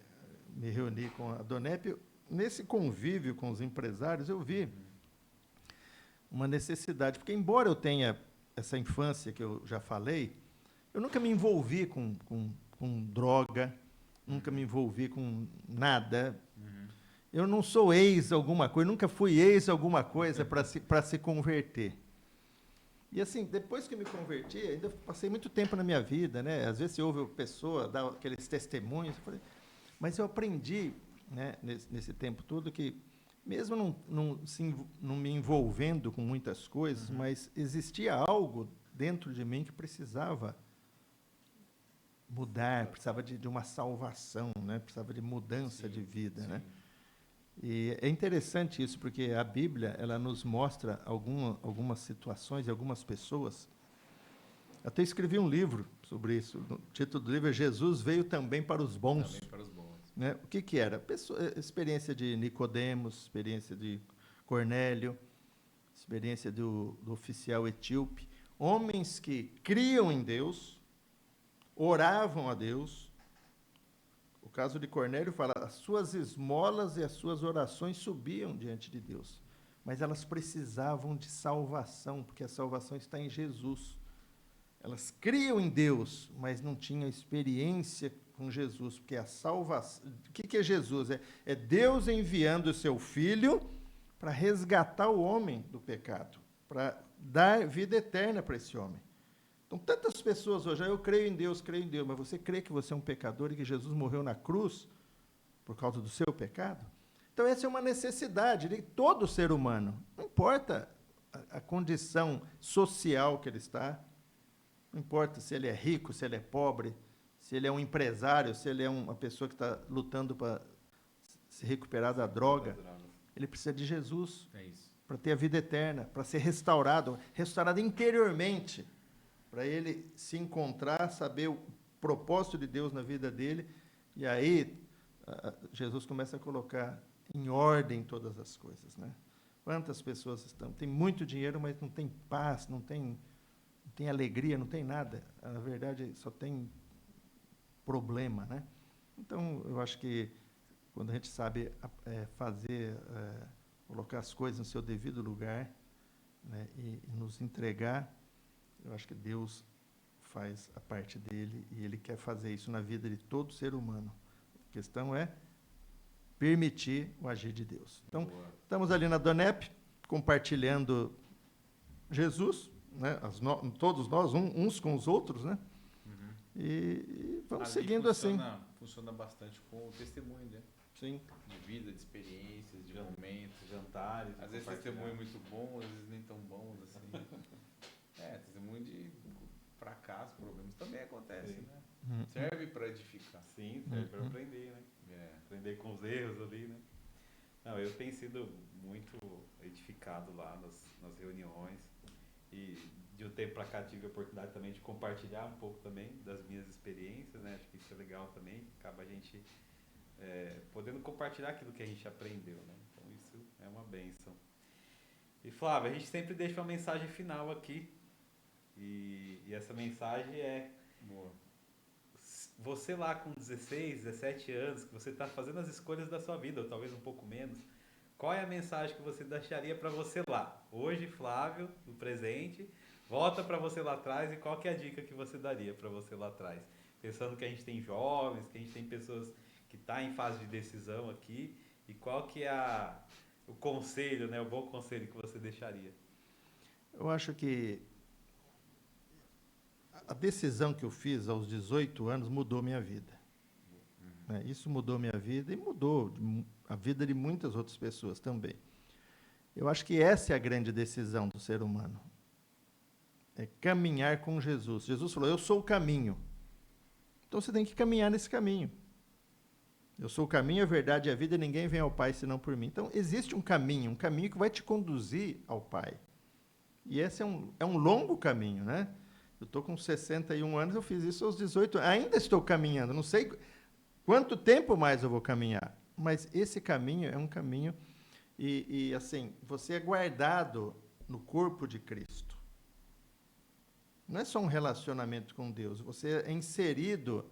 me reunir com a Donep, nesse convívio com os empresários, eu vi uma necessidade, porque embora eu tenha essa infância que eu já falei, eu nunca me envolvi com droga, nunca me envolvi com nada. Eu não sou ex alguma coisa, nunca fui ex alguma coisa para se converter. E assim, depois que eu me converti, ainda passei muito tempo na minha vida, né? Às vezes você ouve a pessoa dar aqueles testemunhos, mas eu aprendi, né, nesse tempo todo, que mesmo não me envolvendo com muitas coisas, mas existia algo dentro de mim que precisava mudar, precisava de uma salvação, né? Precisava de mudança de vida, né? E é interessante isso, porque a Bíblia ela nos mostra algumas situações e algumas pessoas. Até escrevi um livro sobre isso. O título do livro é Jesus Veio Também para os Bons. Também para os bons. Né? O que era? Experiência de Nicodemos, experiência de Cornélio, experiência do oficial etíope. Homens que criam em Deus, oravam a Deus. O caso de Cornélio fala, as suas esmolas e as suas orações subiam diante de Deus, mas elas precisavam de salvação, porque a salvação está em Jesus. Elas criam em Deus, mas não tinham experiência com Jesus, porque a salvação... O que é Jesus? É Deus enviando o seu Filho para resgatar o homem do pecado, para dar vida eterna para esse homem. Então, tantas pessoas hoje, eu creio em Deus, mas você crê que você é um pecador e que Jesus morreu na cruz por causa do seu pecado? Então, essa é uma necessidade de todo ser humano. Não importa a condição social que ele está, não importa se ele é rico, se ele é pobre, se ele é um empresário, se ele é uma pessoa que está lutando para se recuperar da droga, ele precisa de Jesus É isso. para ter a vida eterna, para ser restaurado interiormente, para ele se encontrar, saber o propósito de Deus na vida dele, e aí Jesus começa a colocar em ordem todas as coisas, né? Quantas pessoas tem muito dinheiro, mas não tem paz, não tem alegria, não tem nada. Na verdade, só tem problema, né? Então, eu acho que quando a gente sabe colocar as coisas no seu devido lugar, né, e nos entregar, eu acho que Deus faz a parte dele e ele quer fazer isso na vida de todo ser humano. A questão é permitir o agir de Deus. Então, estamos ali na Donep, compartilhando Jesus, né, todos nós, uns com os outros, né? Uhum. E vamos Ali seguindo assim. Funciona bastante com o testemunho, né? Sim. De vida, de experiências, de momentos. Jantares. Às vezes testemunho muito bom, às vezes nem tão bons assim. Testemunho de fracasso, problemas também acontecem, Sim. né? Serve para edificar. Sim, serve para aprender, né? Aprender com os erros ali, né? Não, eu tenho sido muito edificado lá nas reuniões e de um tempo para cá tive a oportunidade também de compartilhar um pouco também das minhas experiências, né? Acho que isso é legal também, acaba a gente podendo compartilhar aquilo que a gente aprendeu, né? Então isso é uma bênção. E Flávio, a gente sempre deixa uma mensagem final aqui e essa mensagem é: Boa. você lá com 16, 17 anos, que você está fazendo as escolhas da sua vida, ou talvez um pouco menos, qual é a mensagem que você deixaria para você lá? Hoje, Flávio, no presente, volta para você lá atrás, e qual que é a dica que você daria para você lá atrás? Pensando que a gente tem jovens, que a gente tem pessoas que estão em fase de decisão aqui, e qual que é o conselho, né, o bom conselho que você deixaria? Eu acho que a decisão que eu fiz aos 18 anos mudou minha vida. Isso mudou minha vida e mudou a vida de muitas outras pessoas também. Eu acho que essa é a grande decisão do ser humano. É caminhar com Jesus. Jesus falou: eu sou o caminho. Então você tem que caminhar nesse caminho. Eu sou o caminho, a verdade e a vida, e ninguém vem ao Pai senão por mim. Então existe um caminho que vai te conduzir ao Pai. E esse é um longo caminho, né? Eu estou com 61 anos, eu fiz isso aos 18 anos. Ainda estou caminhando, não sei quanto tempo mais eu vou caminhar. Mas esse caminho é um caminho, e assim, você é guardado no corpo de Cristo. Não é só um relacionamento com Deus, você é inserido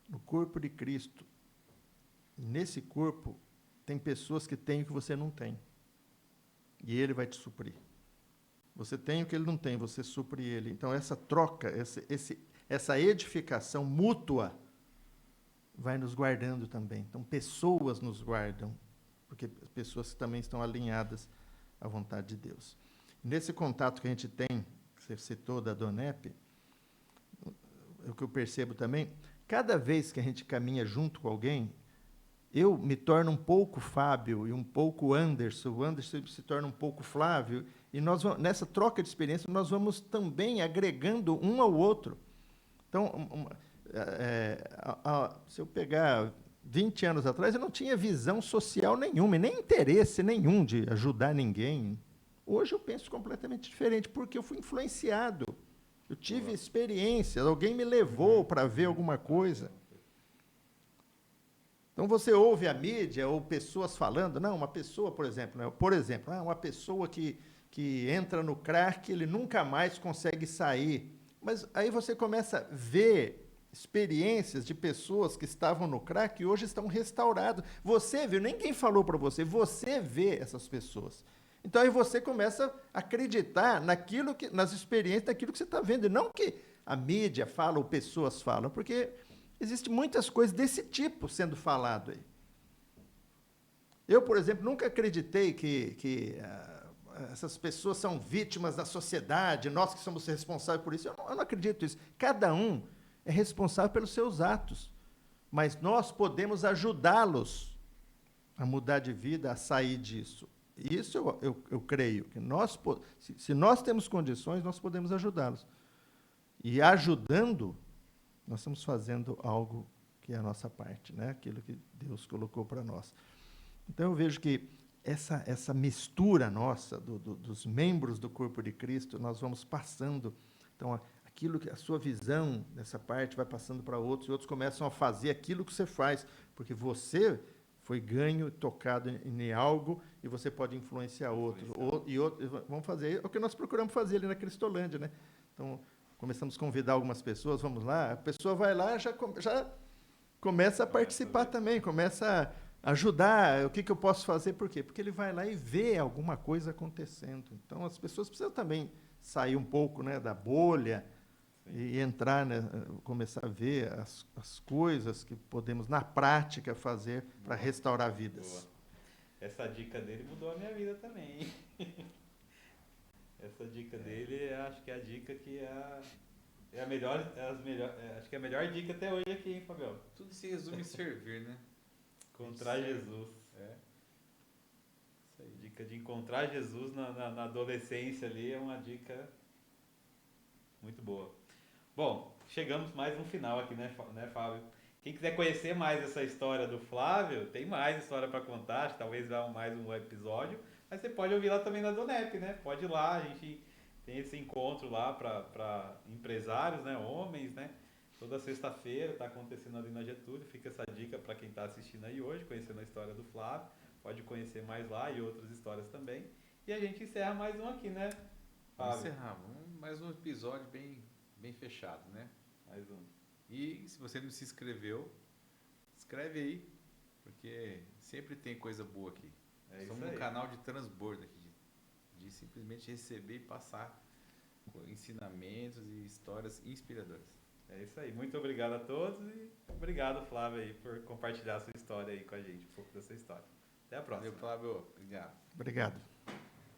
no corpo de Cristo. E nesse corpo tem pessoas que têm o que você não tem. E Ele vai te suprir. Você tem o que ele não tem, você supre ele. Então, essa troca, essa edificação mútua vai nos guardando também. Então, pessoas nos guardam, porque pessoas que também estão alinhadas à vontade de Deus. Nesse contato que a gente tem, que você citou da Donep, o que eu percebo também, cada vez que a gente caminha junto com alguém, eu me torno um pouco Fábio e um pouco Anderson, o Anderson se torna um pouco Flávio, e nós vamos, nessa troca de experiência, nós vamos também agregando um ao outro. Então, se eu pegar 20 anos atrás, eu não tinha visão social nenhuma, e nem interesse nenhum de ajudar ninguém. Hoje eu penso completamente diferente, porque eu fui influenciado. Eu tive experiências, alguém me levou para ver alguma coisa. Então, você ouve a mídia ou pessoas falando, não, uma pessoa, por exemplo, uma pessoa que entra no crack, ele nunca mais consegue sair. Mas aí você começa a ver experiências de pessoas que estavam no crack e hoje estão restauradas. Você viu, ninguém falou para você, você vê essas pessoas. Então, aí você começa a acreditar nas experiências daquilo que você está vendo, e não que a mídia fala ou pessoas falam, porque existem muitas coisas desse tipo sendo falado aí. Eu, por exemplo, nunca acreditei que essas pessoas são vítimas da sociedade, nós que somos responsáveis por isso. Eu não acredito nisso. Cada um é responsável pelos seus atos, mas nós podemos ajudá-los a mudar de vida, a sair disso. Isso eu creio, que se nós temos condições, nós podemos ajudá-los. E ajudando, nós estamos fazendo algo que é a nossa parte, né? Aquilo que Deus colocou para nós. Então eu vejo que essa mistura nossa dos membros do corpo de Cristo, nós vamos passando. Então, aquilo que a sua visão dessa parte vai passando para outros, e outros começam a fazer aquilo que você faz, porque você foi ganho, tocado em algo, e você pode influenciar outros. Vamos fazer o que nós procuramos fazer ali na Cristolândia, né? Então, começamos a convidar algumas pessoas, vamos lá, a pessoa vai lá, já começa a participar também, começa a ajudar, o que eu posso fazer, por quê? Porque ele vai lá e vê alguma coisa acontecendo. Então, as pessoas precisam também sair um pouco, né, da bolha, sim, e entrar, né, começar a ver as coisas que podemos, na prática, fazer para restaurar vidas. Boa. Essa dica dele mudou a minha vida também, hein? Essa dica dele, acho que é a dica que é a melhor, acho que é a melhor dica até hoje aqui, hein, Fabião? Tudo se resume em servir, né? Encontrar Jesus. Isso aí. Dica de encontrar Jesus na adolescência ali é uma dica muito boa. Bom, chegamos mais no final aqui, né, Fábio? Quem quiser conhecer mais essa história do Flávio, tem mais história para contar, talvez vá mais um episódio, mas você pode ouvir lá também na Donep, né? Pode ir lá, a gente tem esse encontro lá para empresários, né, homens, né? Toda sexta-feira está acontecendo ali na Getúlio, fica essa dica para quem está assistindo aí hoje, conhecendo a história do Flávio, pode conhecer mais lá e outras histórias também. E a gente encerra mais um aqui, né, Fábio? Vamos encerrar, mais um episódio bem fechado, né? Mais um. E se você não se inscreveu, escreve aí, porque sempre tem coisa boa aqui. Somos um canal de transbordo aqui, de simplesmente receber e passar ensinamentos e histórias inspiradoras. É isso aí. Muito obrigado a todos e obrigado, Flávio, aí, por compartilhar a sua história aí com a gente, um pouco da sua história. Até a próxima. Valeu, Flávio. Obrigado. Obrigado.